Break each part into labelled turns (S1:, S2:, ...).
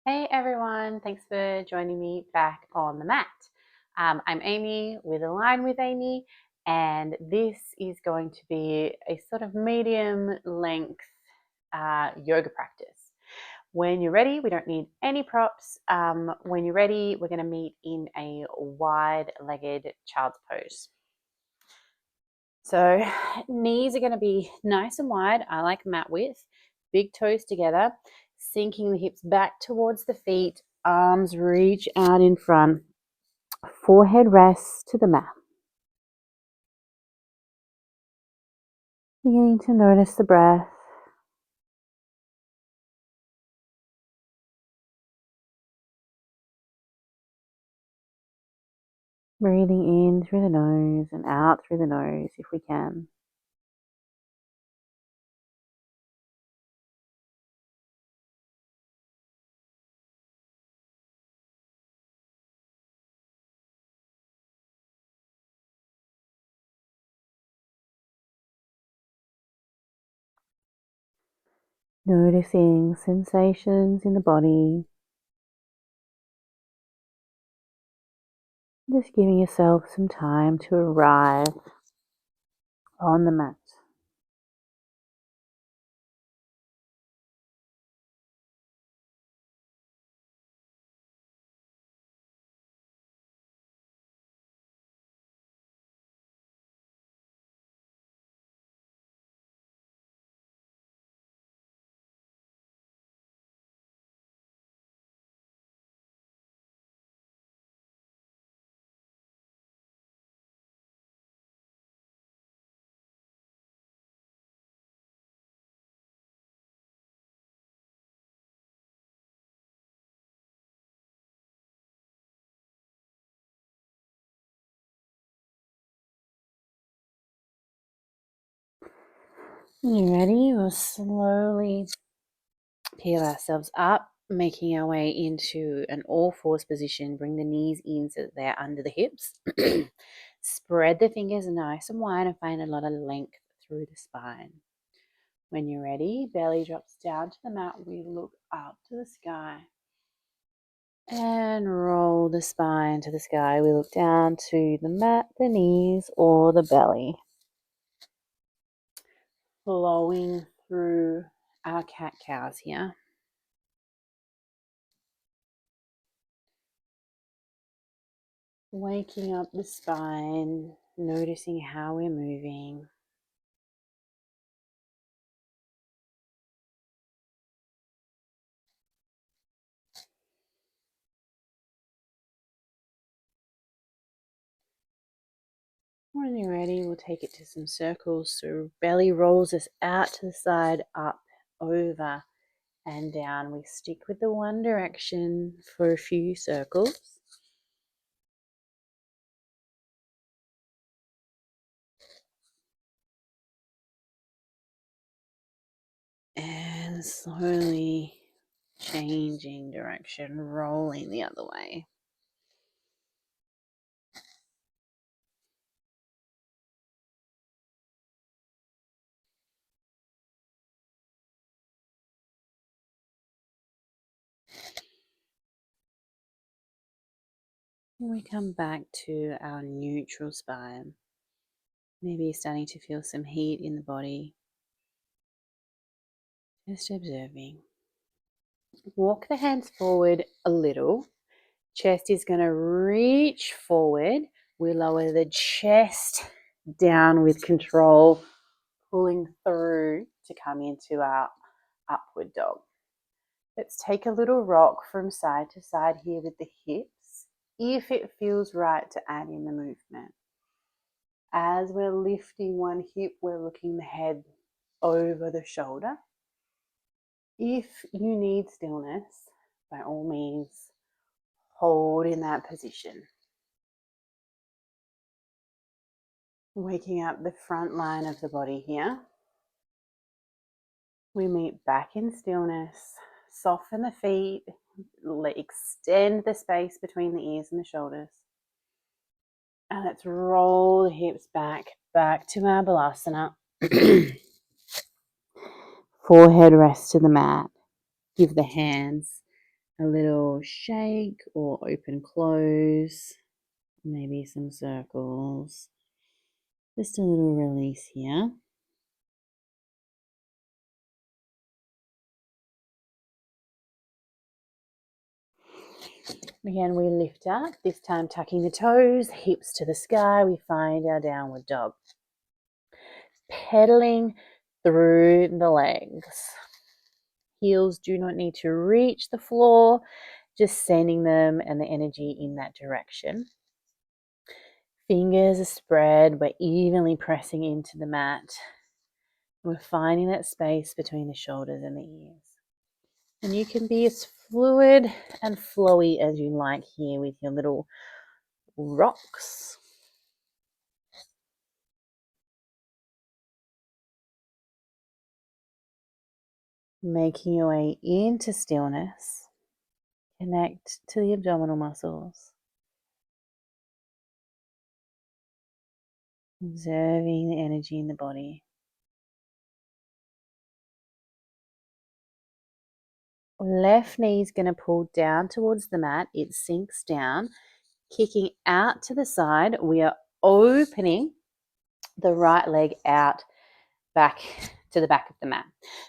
S1: Hey everyone, thanks for joining me back on the mat. I'm Amy with Align with Amy, and this is going to be a sort of medium length yoga practice. When you're ready, we don't need any props. When you're ready, we're going to meet in a wide-legged child's pose. So knees are going to be nice and wide. I like mat width, big toes together, sinking the hips back towards the feet, arms reach out in front, forehead rests to the mat. Beginning to notice the breath. Breathing in through the nose and out through the nose if we can. Noticing sensations in the body. Just giving yourself some time to arrive on the mat. When you're ready, we'll slowly peel ourselves up, making our way into an all fours position. Bring the knees in so that they're under the hips. Spread the fingers nice and wide and find a lot of length through the spine. When you're ready, belly drops down to the mat. We look up to the sky and roll the spine to the sky. We look down to the mat, the knees, or the belly. Flowing through our cat-cows here. Waking up the spine, noticing how we're moving. When you're ready, we'll take it to some circles. So belly rolls us out to the side, up, over, and down. We stick with the one direction for a few circles. And slowly changing direction, rolling the other way. When we come back to our neutral spine, maybe you're starting to feel some heat in the body. Just observing. Walk the hands forward a little. Chest is going to reach forward. We lower the chest down with control, pulling through to come into our upward dog. Let's take a little rock from side to side here with the hips, if it feels right to add in the movement. As we're lifting one hip, we're looking the head over the shoulder. If you need stillness, by all means, hold in that position. Waking up the front line of the body here. We meet back in stillness. Soften the feet. Extend the space between the ears and the shoulders. And let's roll the hips back to our balasana. Forehead rests to the mat. Give the hands A little shake or open close, maybe some circles. Just a little release here. Again, we lift up, this time tucking the toes, hips to the sky. We find our downward dog. Pedaling through the legs. Heels do not need to reach the floor, just sending them and the energy in that direction. Fingers are spread, we're evenly pressing into the mat. We're finding that space between the shoulders and the ears. And you can be as fluid and flowy as you like here with your little rocks. Making your way into stillness. Connect to the abdominal muscles. Observing the energy in the body. Left knee is going to pull down towards the mat. It sinks down, kicking out to the side. We are opening the right leg out back to the back of the mat.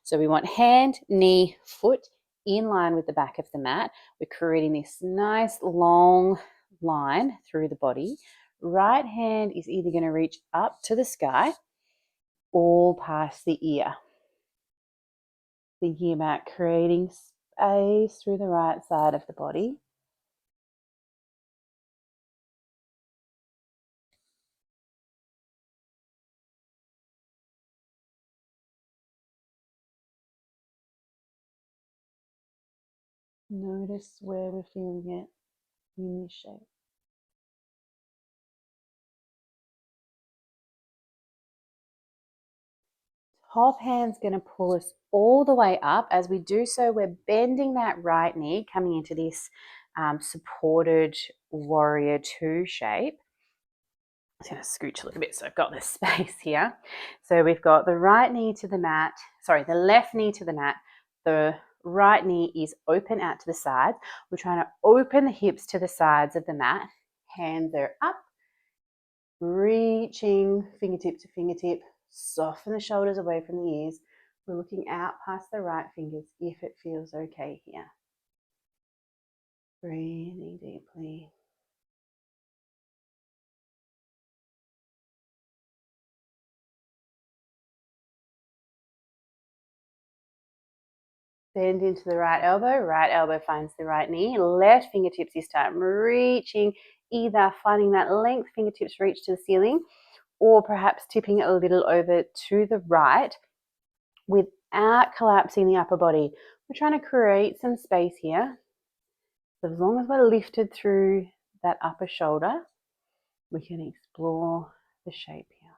S1: So we want hand, knee, foot in line with the back of the mat. We're creating this nice long line through the body. Right hand is either going to reach up to the sky or past the ear. Thinking about creating space through the right side of the body. Notice where we're feeling it in this shape. Top hand's going to pull us all the way up. As we do so, we're bending that right knee, coming into this supported warrior two shape. I'm going to scooch a little bit so I've got this space here. So we've got the right knee to the mat, the left knee to the mat. The right knee is open out to the sides. We're trying to open the hips to the sides of the mat. Hands are up, reaching fingertip to fingertip. Soften the shoulders away from the ears. We're looking out past the right fingers if it feels okay here. Breathing deeply. Bend into the right elbow finds the right knee. Left fingertips this time, reaching, either finding that length, fingertips reach to the ceiling, or perhaps tipping a little over to the right without collapsing the upper body. We're trying to create some space here. As long as we're lifted through that upper shoulder, we can explore the shape here.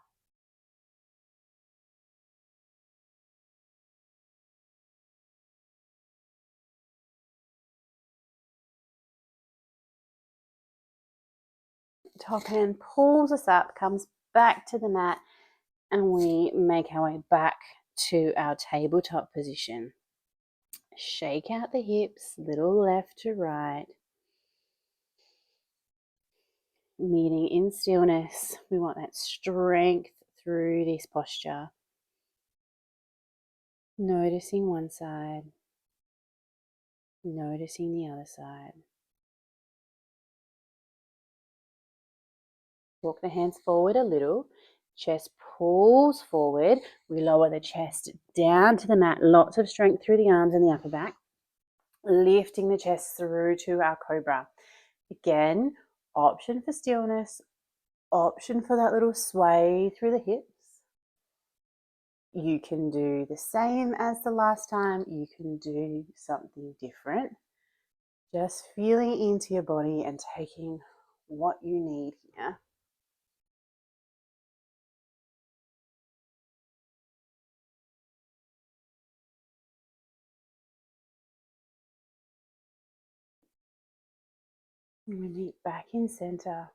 S1: Top hand pulls us up, comes back to the mat, and we make our way back to our tabletop position. Shake out the hips, little left to right. Meeting in stillness. We want that strength through this posture. Noticing one side, noticing the other side. Walk the hands forward a little. Chest pulls forward. We lower the chest down to the mat. Lots of strength through the arms and the upper back. Lifting the chest through to our cobra. Again, option for stillness, option for that little sway through the hips. You can do the same as the last time. You can do something different. Just feeling into your body and taking what you need here. And we meet back in center.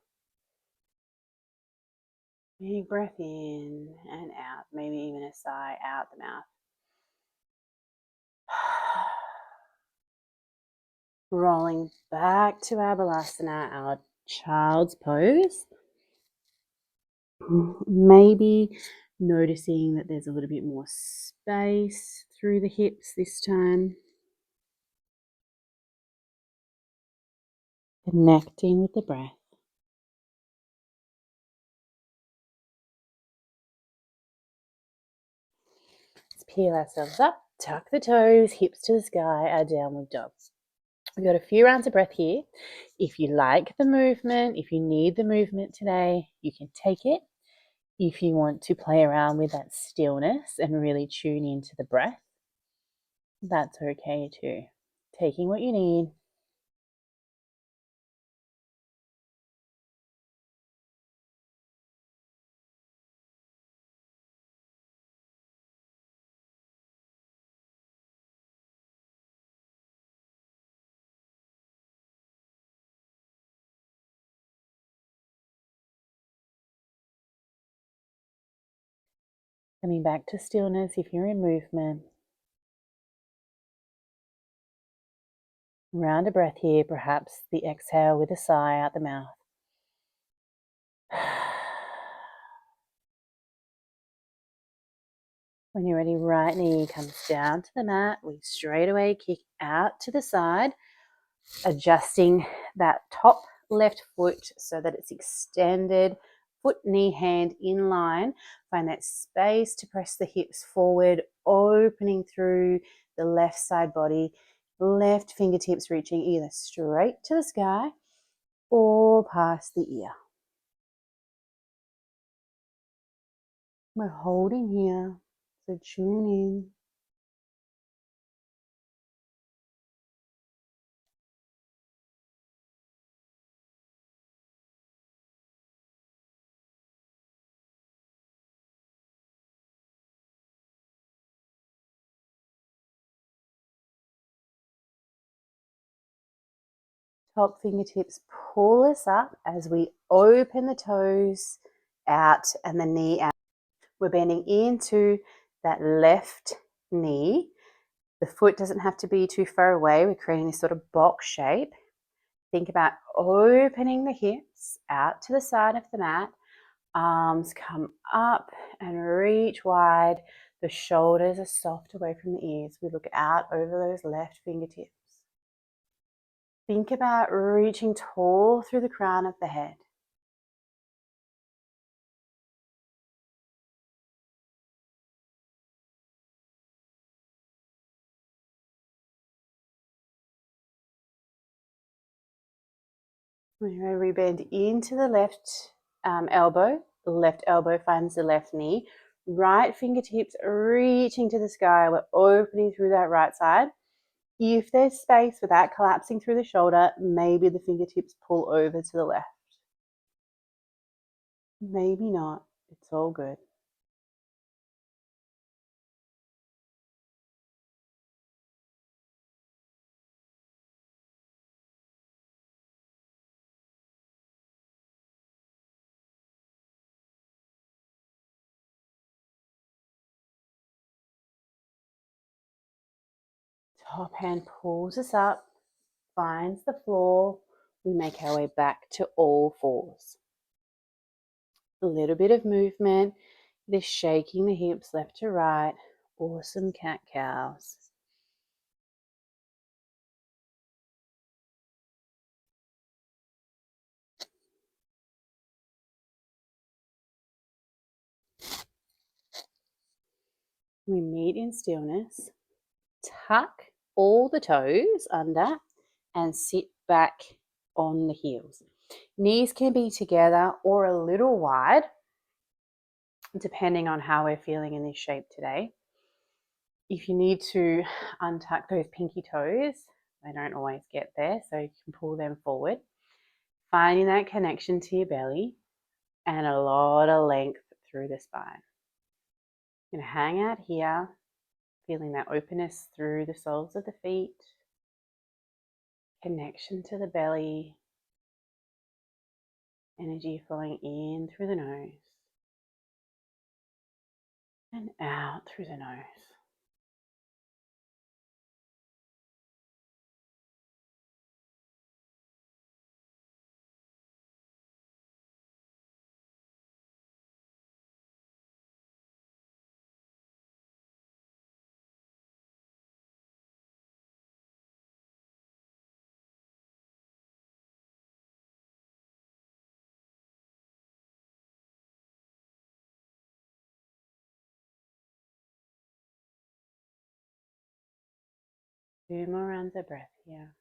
S1: Big breath in and out, maybe even a sigh out the mouth. Rolling back to our balasana, our child's pose. Maybe noticing that there's a little bit more space through the hips this time. Connecting with the breath. Let's peel ourselves up, tuck the toes, hips to the sky, our downward dog. We've got a few rounds of breath here. If you like the movement, if you need the movement today, you can take it. If you want to play around with that stillness and really tune into the breath, that's okay too. Taking what you need. Coming back to stillness if you're in movement. Round a breath here, perhaps the exhale with a sigh out the mouth. When you're ready, right knee comes down to the mat. We straight away kick out to the side, adjusting that top left foot so that it's extended. Foot, knee, hand in line. Find that space to press the hips forward, opening through the left side body. Left fingertips reaching either straight to the sky or past the ear. We're holding here, so tune in. Top fingertips pull us up as we open the toes out and the knee out. We're bending into that left knee. The foot doesn't have to be too far away. We're creating this sort of box shape. Think about opening the hips out to the side of the mat. Arms come up and reach wide. The shoulders are soft away from the ears. We look out over those left fingertips. Think about reaching tall through the crown of the head. We're going to rebend into the left elbow. The left elbow finds the left knee. Right fingertips reaching to the sky. We're opening through that right side. If there's space without collapsing through the shoulder, maybe the fingertips pull over to the left. Maybe not. It's all good. Top hand pulls us up, finds the floor. We make our way back to all fours. A little bit of movement, this shaking the hips left to right. Awesome cat-cows. We meet in stillness. Tuck all the toes under and sit back on the heels. Knees can be together or a little wide, depending on how we're feeling in this shape today. If you need to untuck those pinky toes, they don't always get there, so you can pull them forward. Finding that connection to your belly and a lot of length through the spine. You're going to hang out here, feeling that openness through the soles of the feet, connection to the belly, energy flowing in through the nose and out through the nose. 2 more rounds of breath here.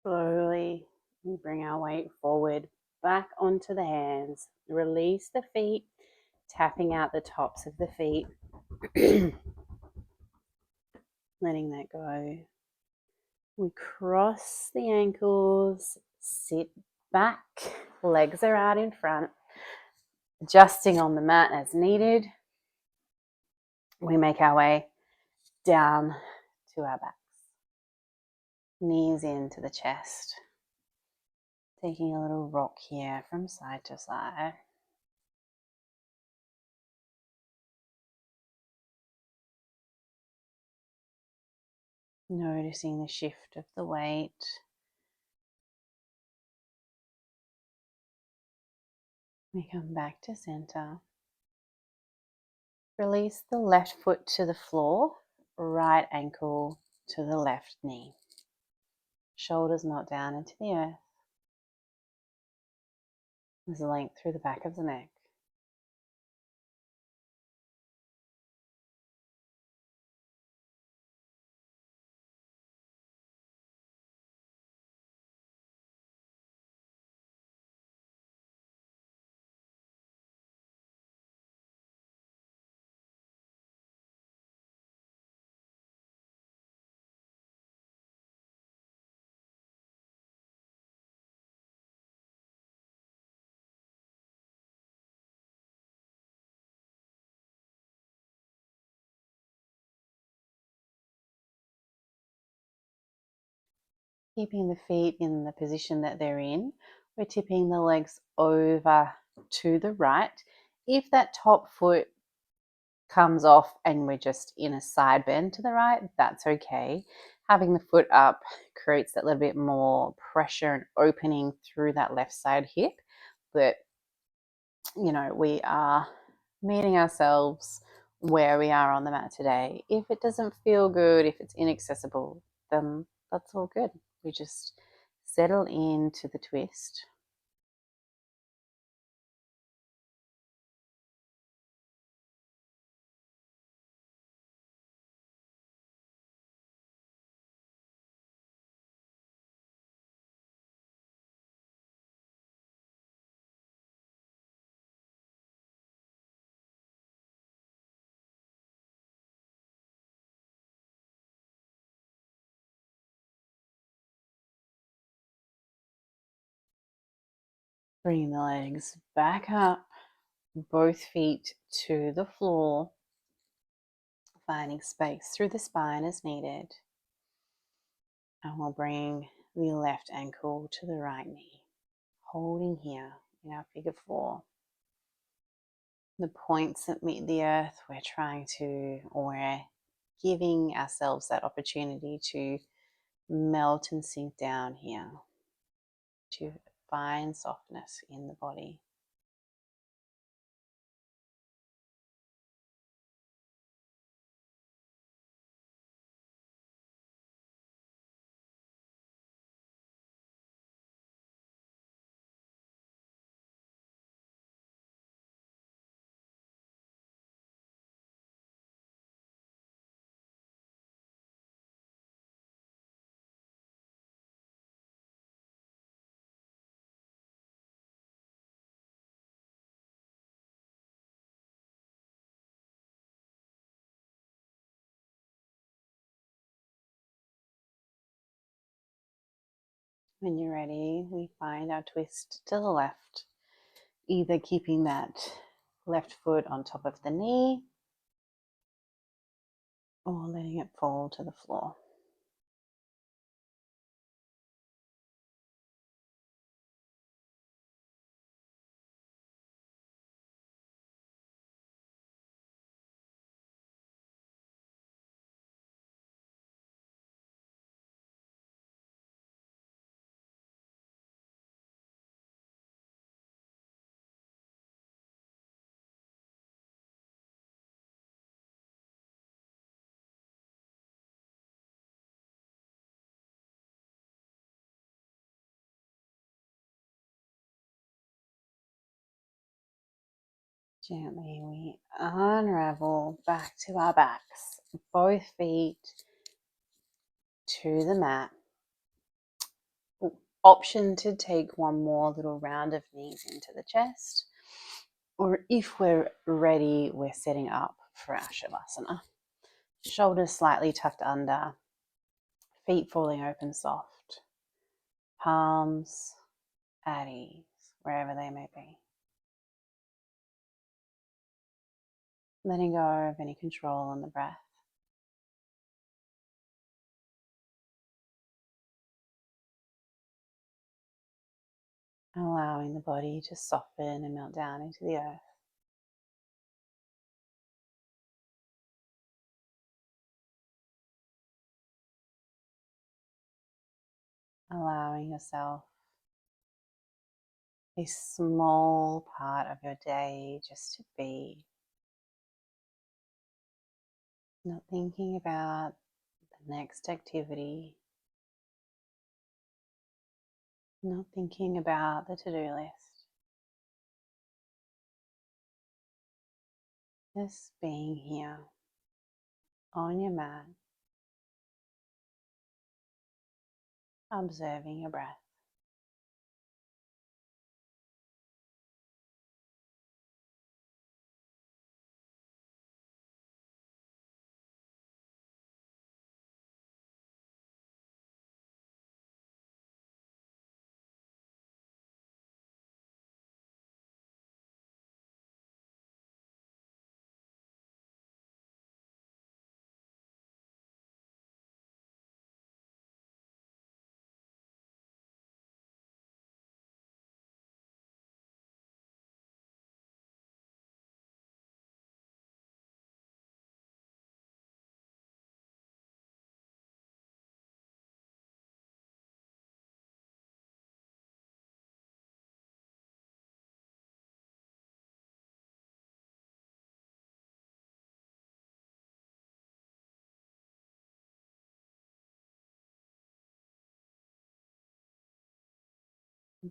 S1: Slowly, we bring our weight forward, back onto the hands. Release the feet, tapping out the tops of the feet. Letting that go. We cross the ankles, sit back, legs are out in front, adjusting on the mat as needed. We make our way down to our backs. Knees into the chest. Taking a little rock here from side to side. Noticing the shift of the weight. We come back to center. Release the left foot to the floor, right ankle to the left knee. Shoulders not down into the earth. There's length through the back of the neck. Keeping the feet in the position that they're in, we're tipping the legs over to the right. If that top foot comes off and we're just in a side bend to the right, that's okay. Having the foot up creates that little bit more pressure and opening through that left side hip. But, you know, we are meeting ourselves where we are on the mat today. If it doesn't feel good, if it's inaccessible, then that's all good. We just settle into the twist. Bring the legs back up, both feet to the floor, finding space through the spine as needed. And we'll bring the left ankle to the right knee, holding here in our figure four. The points that meet the earth, we're giving ourselves that opportunity to melt and sink down here, to find softness in the body. When you're ready, we find our twist to the left, either keeping that left foot on top of the knee or letting it fall to the floor. Gently we unravel back to our backs, both feet to the mat. Option to take one more little round of knees into the chest, or if we're ready, we're setting up for our Shavasana. Shoulders slightly tucked under, feet falling open soft, palms at ease, wherever they may be. Letting go of any control on the breath. Allowing the body to soften and melt down into the earth. Allowing yourself a small part of your day just to be. Not thinking about the next activity. Not thinking about the to-do list. Just being here on your mat, observing your breath.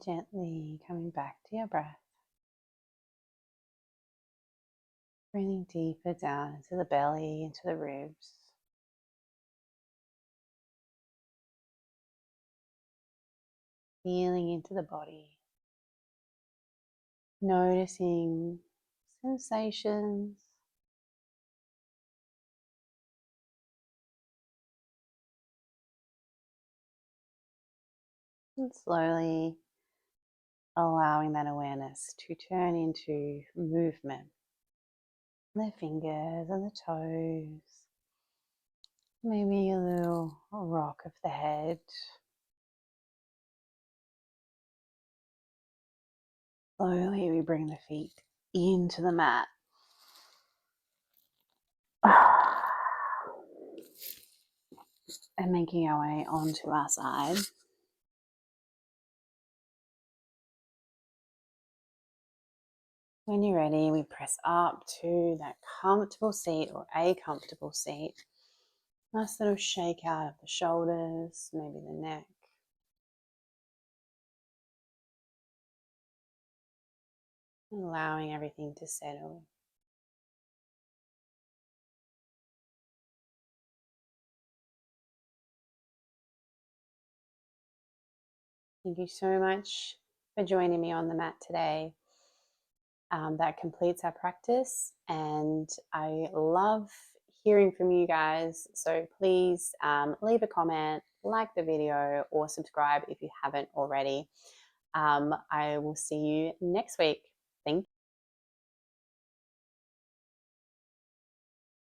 S1: Gently coming back to your breath. Breathing deeper down into the belly, into the ribs. Feeling into the body. Noticing sensations. And slowly allowing that awareness to turn into movement. The fingers and the toes. Maybe a little rock of the head. Slowly we bring the feet into the mat. And making our way onto our side. When you're ready, we press up to that comfortable seat or a comfortable seat. Nice little shake out of the shoulders, maybe the neck. Allowing everything to settle. Thank you so much for joining me on the mat today. That completes our practice, and I love hearing from you guys. So please leave a comment, like the video, or subscribe if you haven't already. I will see you next week. Thank you.